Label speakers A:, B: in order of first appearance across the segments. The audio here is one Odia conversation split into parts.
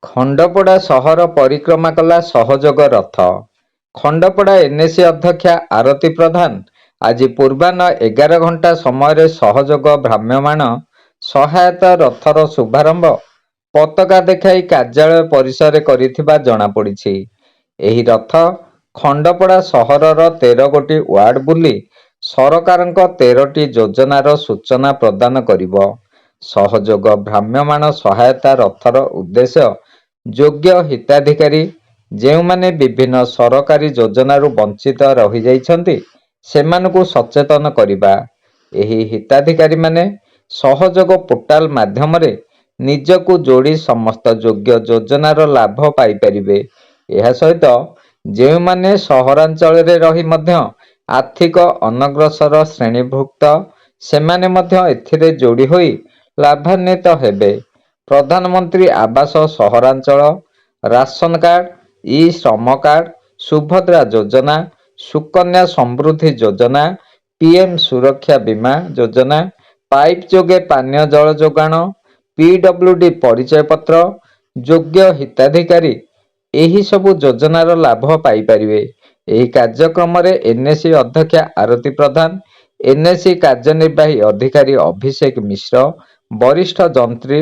A: ଖଣ୍ଡପଡ଼ା ସହର ପରିକ୍ରମା କଲା ସହଯୋଗ ରଥ। ଖଣ୍ଡପଡ଼ା ଏନ୍ଏସି ଅଧ୍ୟକ୍ଷା ଆରତୀ ପ୍ରଧାନ ଆଜି ପୂର୍ବାହ୍ନ 11 ଘଣ୍ଟା ସମୟରେ ସହଯୋଗ ଭ୍ରାମ୍ୟମାଣ ସହାୟତା ରଥର ଶୁଭାରମ୍ଭ ପତାକା ଦେଖାଇ କାର୍ଯ୍ୟାଳୟ ପରିସରରେ କରିଥିବା ଜଣାପଡ଼ିଛି। ଏହି ରଥ ଖଣ୍ଡପଡ଼ା ସହରର 13 ଗୋଟି ୱାର୍ଡ ବୁଲି ସରକାରଙ୍କ 13ଟି ଯୋଜନାର ସୂଚନା ପ୍ରଦାନ କରିବ। ସହଯୋଗ ଭ୍ରାମ୍ୟମାଣ ସହାୟତା ରଥର ଉଦ୍ଦେଶ୍ୟ ଯୋଗ୍ୟ ହିତାଧିକାରୀ ଯେଉଁମାନେ ବିଭିନ୍ନ ସରକାରୀ ଯୋଜନାରୁ ବଞ୍ଚିତ ରହିଯାଇଛନ୍ତି ସେମାନଙ୍କୁ ସଚେତନ କରିବା। ଏହି ହିତାଧିକାରୀମାନେ ସହଯୋଗ ପୋର୍ଟାଲ ମାଧ୍ୟମରେ ନିଜକୁ ଯୋଡ଼ି ସମସ୍ତ ଯୋଗ୍ୟ ଯୋଜନାର ଲାଭ ପାଇପାରିବେ। ଏହା ସହିତ ଯେଉଁମାନେ ସହରାଞ୍ଚଳରେ ରହି ମଧ୍ୟ ଆର୍ଥିକ ଅନଗ୍ରସର ଶ୍ରେଣୀଭୁକ୍ତ ସେମାନେ ମଧ୍ୟ ଏଥିରେ ଯୋଡ଼ି ହୋଇ ଲାଭାନ୍ୱିତ ହେବେ। ପ୍ରଧାନମନ୍ତ୍ରୀ ଆବାସ ସହରାଞ୍ଚଳ, ରାସନ କାର୍ଡ, ଇ ଶ୍ରମ କାର୍ଡ, ସୁଭଦ୍ରା ଯୋଜନା, ସୁକନ୍ୟା ସମୃଦ୍ଧି ଯୋଜନା, ପିଏମ୍ ସୁରକ୍ଷା ବୀମା ଯୋଜନା, ପାଇପ୍ ଯୋଗେ ପାନୀୟ ଜଳ ଯୋଗାଣ, ପିଡବ୍ଲ୍ୟୁଡି ପରିଚୟ ପତ୍ର, ଯୋଗ୍ୟ ହିତାଧିକାରୀ ଏହି ସବୁ ଯୋଜନାର ଲାଭ ପାଇପାରିବେ। ଏହି କାର୍ଯ୍ୟକ୍ରମରେ ଏନ୍ଏସି ଅଧ୍ୟକ୍ଷା ଆରତୀ ପ୍ରଧାନ, ଏନ୍ଏସି କାର୍ଯ୍ୟନିର୍ବାହୀ ଅଧିକାରୀ ଅଭିଷେକ ମିଶ୍ର, ବରିଷ୍ଠ ଯନ୍ତ୍ରୀ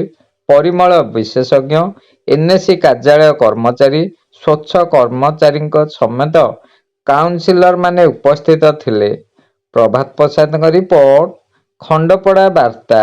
A: ପରିମଳ ବିଶେଷଜ୍ଞ, ଏନ୍ଏସି କାର୍ଯ୍ୟାଳୟ କର୍ମଚାରୀ, ସ୍ୱଚ୍ଛ କର୍ମଚାରୀଙ୍କ ସମେତ କାଉନସିଲରମାନେ ଉପସ୍ଥିତ ଥିଲେ। ପ୍ରଭାତ ପ୍ରସାଦଙ୍କ ରିପୋର୍ଟ, ଖଣ୍ଡପଡ଼ା ବାର୍ତ୍ତା।